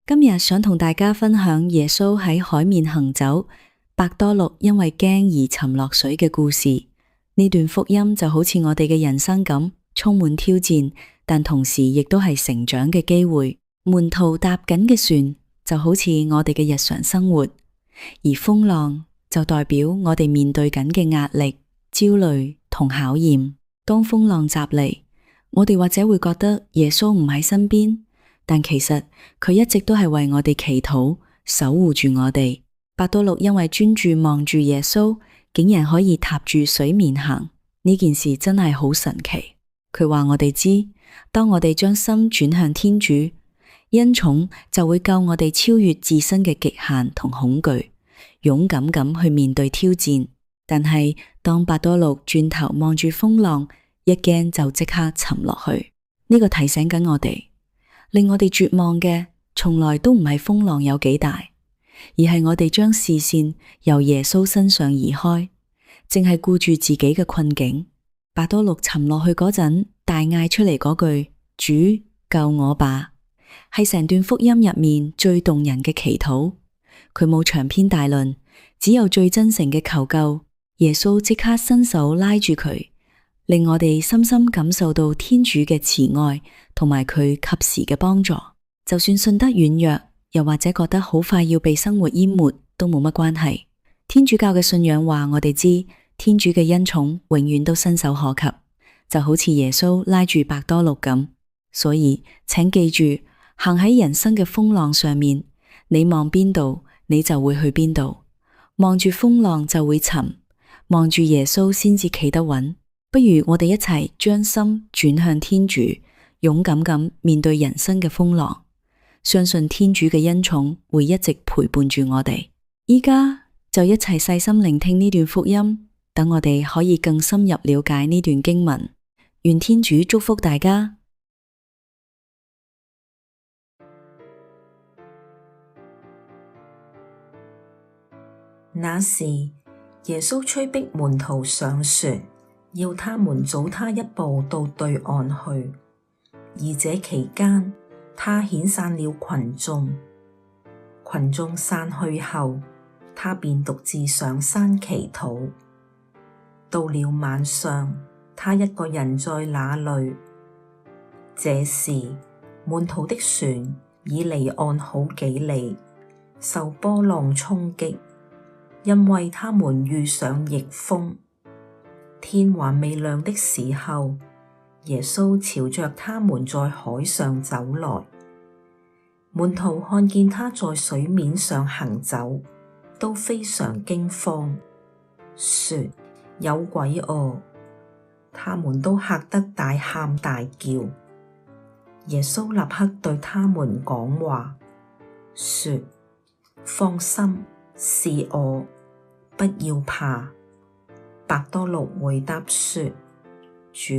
今日想同大家分享耶穌喺海面行走，伯多祿因為驚而沉落水嘅故事。呢段福音就好似我哋嘅人生咁，充滿挑戰，但同時亦都係成長嘅機會。門徒搭緊嘅船就好似我哋嘅日常生活，而風浪就代表我哋面對緊嘅壓力、焦慮同考驗。當風浪襲嚟，我哋或者會覺得耶穌唔喺身邊，但其實佢一直都係為我哋祈禱，守護住我哋。伯多祿因為專注望住耶穌，竟然可以踏住水面行，呢件事真係好神奇。佢話我哋知，當我哋將心轉向天主，恩寵就會救我哋超越自身嘅極限同恐懼，勇敢咁去面對挑戰。但係當伯多祿轉頭望住風浪，一驚就即刻沉落去。呢個提醒緊我哋，令我哋絕望嘅從來都唔係風浪有幾大，而係我哋將視線由耶穌身上移開，淨係顧住自己嘅困境。伯多祿沉落去嗰陣，大嗌出嚟嗰句主救我吧，係成段福音入面最動人嘅祈禱。佢冇長篇大論，只有最真誠嘅求救。耶穌即刻伸手拉住佢，令我哋深深感受到天主嘅慈愛同埋佢及時嘅幫助。就算信德軟弱，又或者覺得好快要被生活淹沒，都冇乜關係。天主教嘅信仰話我哋知，天主嘅恩寵永遠都伸手可及，就好似耶穌拉住伯多祿咁。所以請記住，行喺人生嘅風浪上面，你望邊度，你就會去邊度。望住風浪就會沉，望住耶穌先至企得穩。不如我哋一齊將心轉向天主，勇敢咁面對人生嘅風浪，相信天主嘅恩寵會一直陪伴住我哋。依家就一齊細心聆聽呢段福音，等我哋可以更深入了解呢段經文。願天主祝福大家。那時，耶穌催逼門徒上船，要他們早他一步到對岸去。而這期間，他遣散了群眾。群眾散去後，他便獨自上山祈禱。到了晚上，他一個人在那裡。這時，門徒的船已離岸好幾里，受波浪衝擊。因為他們遇上逆風，天還未亮的時候，耶穌朝着他們在海上走來。門徒看見他在水面上行走，都非常驚慌，說：有鬼哦！他們都嚇得大喊大叫。耶穌立刻對他們講話，說：放心，是我，不要怕。伯多祿回答說：主，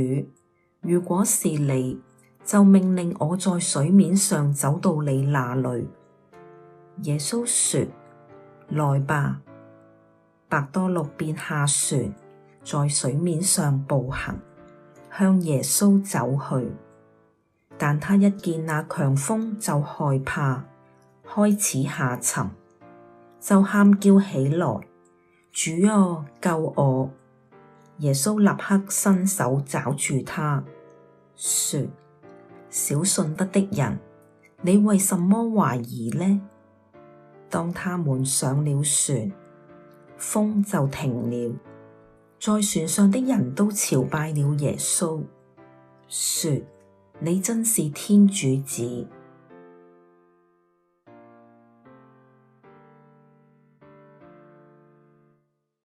如果是你，就命令我在水面上走到你那裡。耶穌說：來吧。伯多祿便下船，在水面上步行，向耶穌走去。但他一見那強風就害怕，開始下沉，就喊叫起來：主啊，救我！耶穌立刻伸手抓住他，說：小信德的人，你為什麼懷疑呢？當他們上了船，風就停了，在船上的人都朝拜了耶穌，說：你真是天主子。